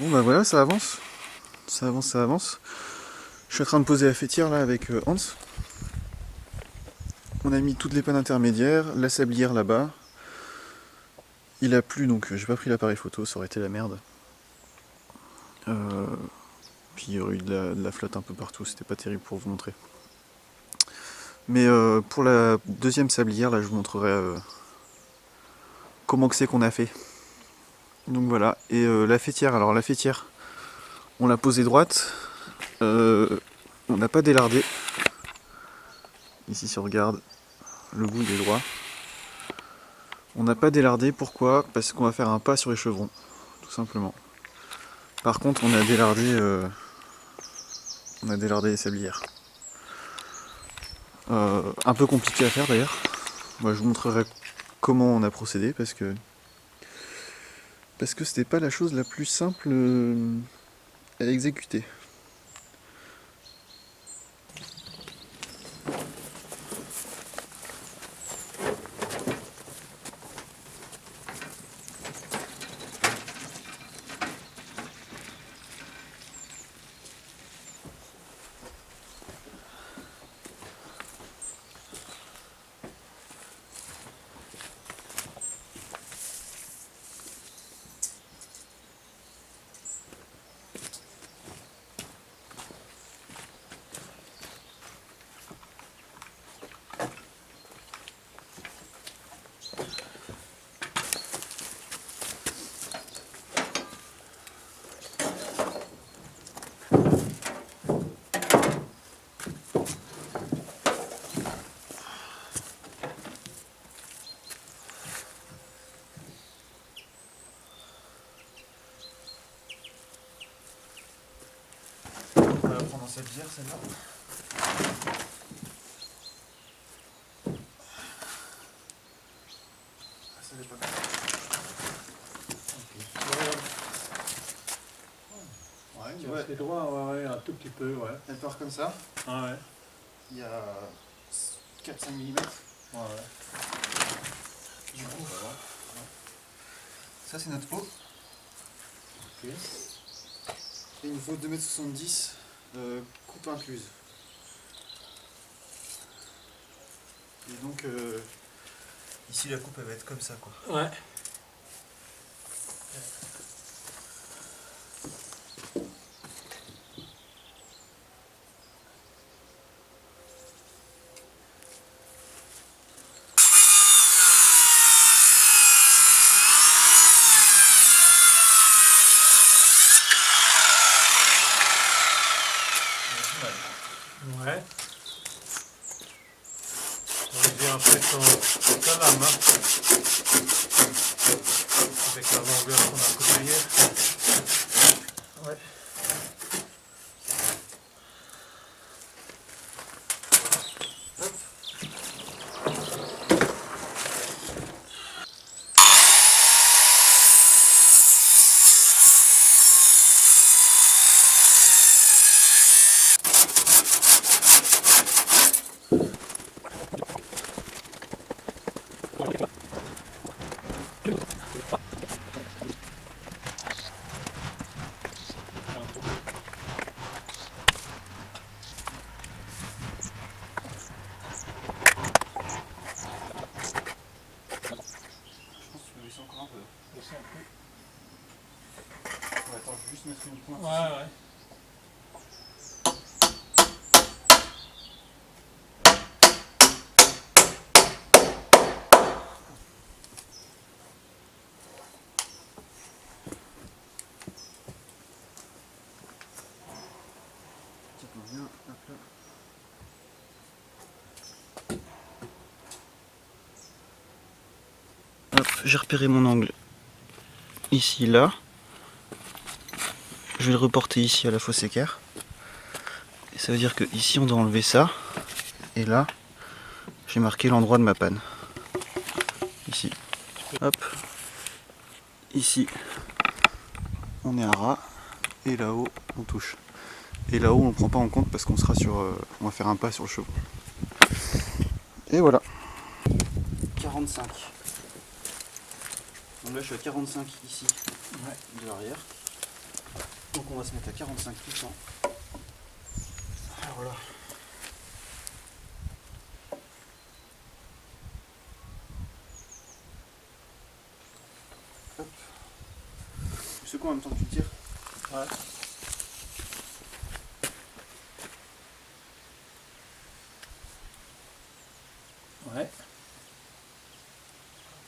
Bon bah voilà, ça avance. Ça avance, ça avance. Je suis en train de poser la fêtière là avec Hans. On a mis toutes les pannes intermédiaires, la sablière là-bas. Il a plu donc j'ai pas pris l'appareil photo, ça aurait été la merde. Puis il y aurait eu de la flotte un peu partout, c'était pas terrible pour vous montrer. Mais pour la deuxième sablière, là je vous montrerai comment que c'est qu'on a fait. Donc voilà, et la fêtière, alors la fêtière, on l'a posée droite, on n'a pas délardé. Ici si on regarde, le bout il est droit. On n'a pas délardé, pourquoi? Parce qu'on va faire un pas sur les chevrons, tout simplement. Par contre on a délardé les sablières. Un peu compliqué à faire d'ailleurs. Moi je vous montrerai comment on a procédé parce que c'était pas la chose la plus simple à exécuter. On va la prendre en sablière celle-là. Ça n'est pas mal. Ouais, tu vois. C'est droit, ouais, un tout petit peu, ouais. Elle part comme ça. Ah ouais. Il y a 4-5 mm. Ouais, ouais. Du coup, ça c'est notre pot. Ok. Et il nous faut 2,70 m, coupe incluse. Et donc, ici la coupe elle va être comme ça quoi. Ouais. Ouais. On vient après sa lame, hein. Avec la longueur qu'on a coupée hier. Ouais. Hop. Encore un peu. Ouais, attends, je vais juste mettre une pointe. Ouais, ouais. Tiens, bien, hop là. Hop, j'ai repéré mon angle ici, là. Je vais le reporter ici à la fosse équerre. Et ça veut dire que ici on doit enlever ça. Et là, j'ai marqué l'endroit de ma panne. Ici. Hop. Ici, on est à ras. Et là-haut, on touche. Et là-haut, on ne prend pas en compte parce qu'on sera sur. On va faire un pas sur le chevron. Et voilà. 45. Donc là, je suis à 45 ici, de l'arrière. on va se mettre à 45 tout le temps. Alors là. Hop. Tu secoues en même temps que tu tires. Ouais. Ouais.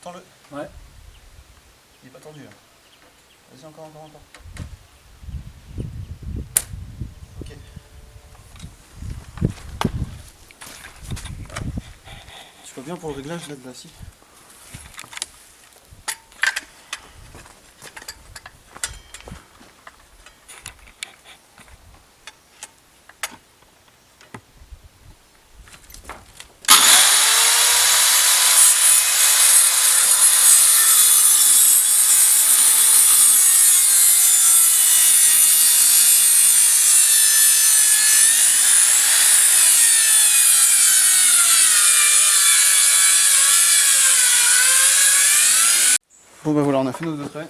Tends-le. Ouais. Il est pas tendu. Hein. Vas-y, encore. Ok. Tu vois bien pour le réglage là de la scie. Bon ben voilà, on a fait nos deux traits.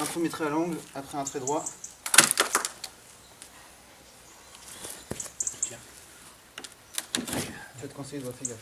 Un premier trait à l'angle, après un trait droit. Tiens. Tu vas te conseiller, doigt, fais gaffe.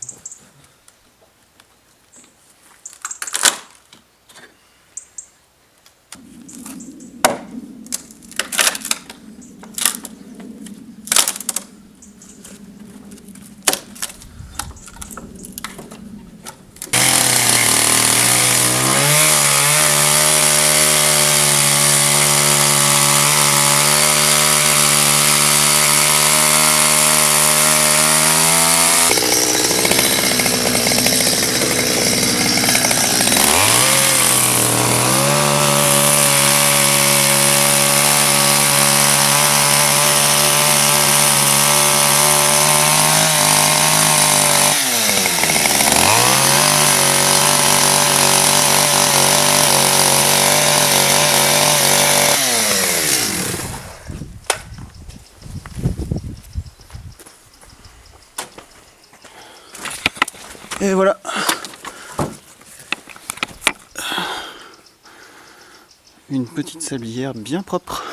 Et voilà. Une petite sablière bien propre.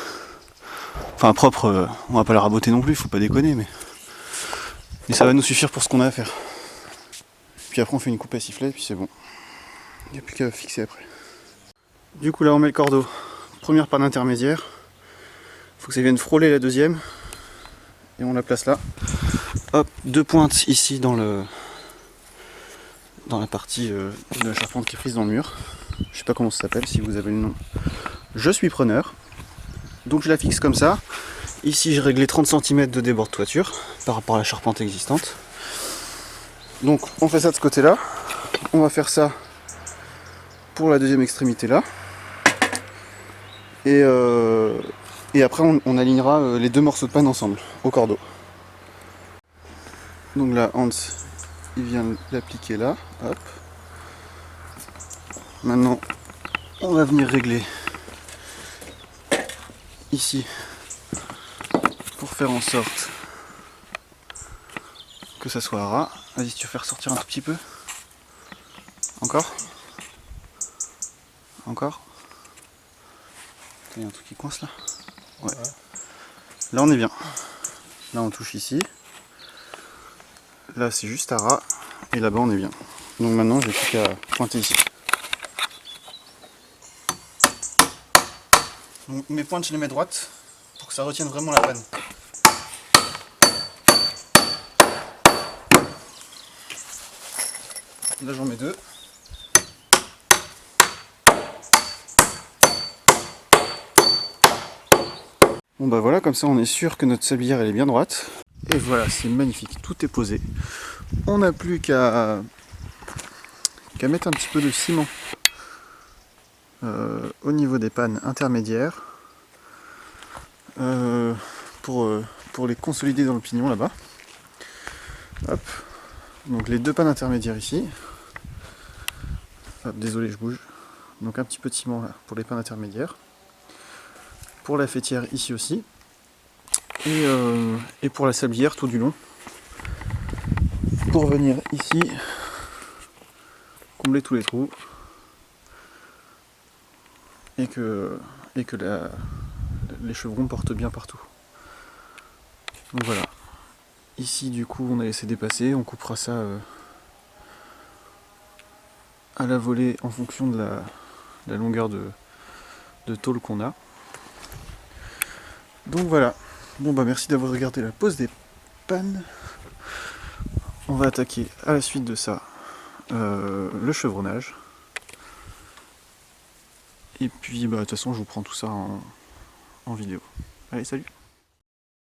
Enfin propre, on va pas la raboter non plus, faut pas déconner, mais ça va nous suffire pour ce qu'on a à faire. Puis après on fait une coupe à sifflet, puis c'est bon. Il n'y a plus qu'à fixer après. Du coup là on met le cordeau. Première panne intermédiaire. Faut que ça vienne frôler la deuxième. Et on la place là. Hop, deux pointes ici dans la partie de la charpente qui frise dans le mur. Je sais pas comment ça s'appelle, si vous avez le nom. Je suis preneur. Donc je la fixe comme ça. Ici j'ai réglé 30 cm de débord de toiture par rapport à la charpente existante. Donc on fait ça de ce côté là. On va faire ça pour la deuxième extrémité là. Et après on alignera les deux morceaux de panne ensemble au cordeau. Donc là Hans il vient l'appliquer là. Hop. Maintenant on va venir régler ici pour faire en sorte que ça soit ras. Vas-y, si tu veux faire sortir un tout petit peu. Encore. Il y a un truc qui coince là. Ouais. Là on est bien. Là on touche ici. Là c'est juste à ras. Et là-bas on est bien. Donc maintenant j'ai plus qu'à pointer ici. Donc mes pointes je les mets droites pour que ça retienne vraiment la panne. Là j'en mets deux. Bon bah voilà, comme ça on est sûr que notre sablière elle est bien droite. Et voilà, c'est magnifique, tout est posé. On n'a plus qu'à mettre un petit peu de ciment au niveau des pannes intermédiaires pour les consolider dans le pignon là-bas. Hop. Donc les deux pannes intermédiaires ici. Hop, désolé, je bouge. Donc un petit peu de ciment là pour les pannes intermédiaires. Pour la fêtière ici aussi. Et pour la sablière tout du long. Pour venir ici, combler tous les trous. Et que les chevrons portent bien partout. Donc voilà. Ici du coup on a laissé dépasser, on coupera ça à la volée en fonction de la longueur de tôle qu'on a. Donc voilà. Bon bah merci d'avoir regardé la pose des pannes. On va attaquer à la suite de ça le chevronnage. Et puis bah de toute façon je vous prends tout ça en vidéo. Allez, salut!